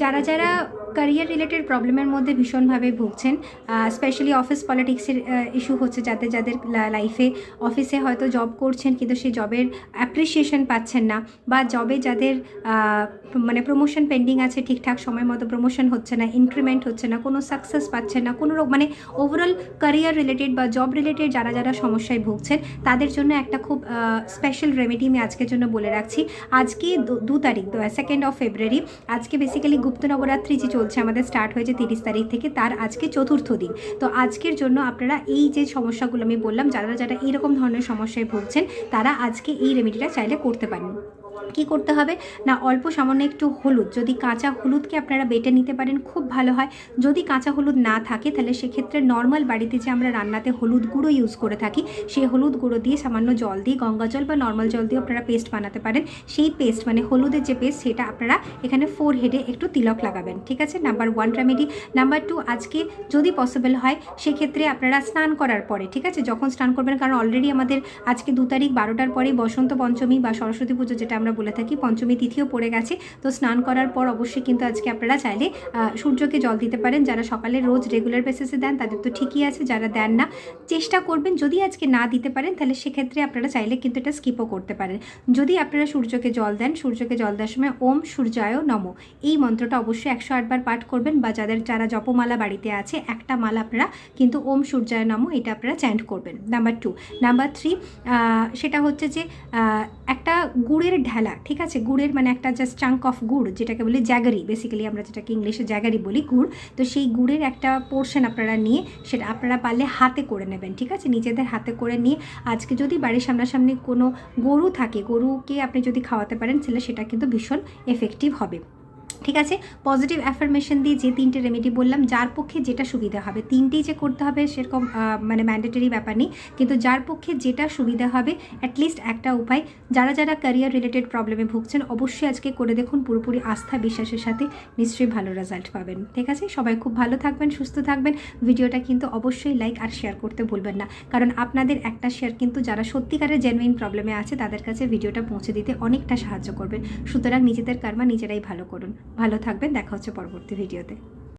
যারা যারা career related প্রবলেমের মধ্যে ভীষণভাবে ভুগছেন, স্পেশালি অফিস পলিটিক্সের ইস্যু হচ্ছে, যাদের যাদের লাইফে অফিসে হয়তো জব করছেন কিন্তু সেই জবের অ্যাপ্রিসিয়েশন পাচ্ছেন না, বা জবে যাদের মানে প্রমোশন পেন্ডিং আছে, ঠিকঠাক সময় মতো প্রমোশন হচ্ছে না, ইনক্রিমেন্ট হচ্ছে না, কোনো সাকসেস পাচ্ছেন না, কোনো মানে ওভারঅল ক্যারিয়ার রিলেটেড বা জব রিলেটেড যারা যারা সমস্যায় ভুগছেন তাদের জন্য একটা খুব স্পেশাল রেমেডি আমি আজকের জন্য বলে রাখছি। আজকে 2 তারিখ 2 ফেব্রুয়ারি, আজকে বেসিক্যালি গুপ্ত নবরাত্রি যে চলছে আমাদের, স্টার্ট হয়েছে 30 তারিখ থেকে, তার আজকে চতুর্থ দিন। তো আজকের জন্য আপনারা এই যে সমস্যাগুলো আমি বললাম, যারা যারা এইরকম ধরনের সমস্যায় ভুগছেন তারা আজকে এই রেমেডিটা চাইলে করতে পারেন। কি করতে হবে না, অল্প সামান্য একটু হলুদ, যদি কাঁচা হলুদকে আপনারা বেটে নিতে পারেন খুব ভালো হয়। যদি কাঁচা হলুদ না থাকে তাহলে সেক্ষেত্রে নর্মাল বাড়িতে যে আমরা রান্নাতে হলুদ গুঁড়ো ইউজ করে থাকি, সেই হলুদ গুঁড়ো দিয়ে সামান্য জল দিয়ে, গঙ্গা জল বা নর্মাল জল দিয়ে আপনারা পেস্ট বানাতে পারেন। সেই পেস্ট মানে হলুদের যে পেস্ট, সেটা আপনারা এখানে ফোরহেডে একটু তিলক লাগাবেন, ঠিক আছে। Number 1 remedy. নাম্বার 2, আজকে যদি পসিবল হয় সেক্ষেত্রে আপনারা স্নান করার পরে, ঠিক আছে, যখন স্নান করবেন, কারণ অলরেডি আমাদের আজকে 2 তারিখ 12টার পরে বসন্ত পঞ্চমী বা সরস্বতী পুজো যেটা আমরা বলে থাকি, পঞ্চমী তিথিও পড়ে গেছে। তো স্নান করার পর অবশ্যই কিন্তু আজকে আপনারা চাইলে সূর্যকে জল দিতে পারেন। যারা সকালে রোজ রেগুলার বেসিসে দেন তাদের তো ঠিকই আছে, যারা দেন না চেষ্টা করবেন, যদি আজকে না দিতে পারেন তাহলে সেক্ষেত্রে আপনারা চাইলে কিন্তু এটা স্কিপও করতে পারেন। যদি আপনারা সূর্যকে জল দেন, সূর্যকে জল দেওয়ার সময় ওম সূর্যায় নমঃ এই মন্ত্রটা অবশ্যই 108 বার পাঠ করবেন, বা যারা জপমালা বাড়িতে আছে একটা মালা আপনারা কিন্তু ওম সূর্যায় নমঃ এটা আপনারা চ্যান্ট করবেন। নাম্বার 2। নাম্বার 3, সেটা হচ্ছে যে একটা গুড়ের ঢেলা, ঠিক আছে, গুড়ের মানে একটা জাস্ট চাঙ্ক অফ গুড়, যেটাকে বলি জ্যাগারি, বেসিক্যালি আমরা যেটাকে ইংলিশে জ্যাগারি বলি, গুড়। তো সেই গুড়ের একটা পোর্শন আপনারা নিয়ে সেটা আপনারা পারলে হাতে করে নেবেন, ঠিক আছে, নিজেদের হাতে করে নিয়ে আজকে যদি বাড়ির সামনাসামনি কোনো গরু থাকে, গরুকে আপনি যদি খাওয়াতে পারেন তাহলে সেটা কিন্তু ভীষণ এফেক্টিভ হবে, ঠিক আছে। পজিটিভ অ্যাফার্মেশন দিয়ে যে 3টে রেমেডি বললাম, যার পক্ষে যেটা সুবিধা হবে, 3টেই যে করতে হবে সেরকম মানে ম্যান্ডেটরি ব্যাপার নেই, কিন্তু যার পক্ষে যেটা সুবিধা হবে অ্যাটলিস্ট একটা উপায়। যারা যারা ক্যারিয়ার রিলেটেড প্রবলেমে ভুগছেন অবশ্যই আজকে করে দেখুন, পুরোপুরি আস্থা বিশ্বাসের সাথে নিশ্চয়ই ভালো রেজাল্ট পাবেন, ঠিক আছে। সবাই খুব ভালো থাকবেন, সুস্থ থাকবেন। ভিডিওটা কিন্তু অবশ্যই লাইক আর শেয়ার করতে ভুলবেন না, কারণ আপনাদের একটা শেয়ার কিন্তু যারা সত্যিকারের জেনুইন প্রবলেমে আছে তাদের কাছে ভিডিওটা পৌঁছে দিতে অনেকটা সাহায্য করবে। সুতরাং নিজেদের কর্মা নিজেরাই ভালো করুন। ভালো থাকবেন, দেখা হচ্ছে পরবর্তী ভিডিওতে।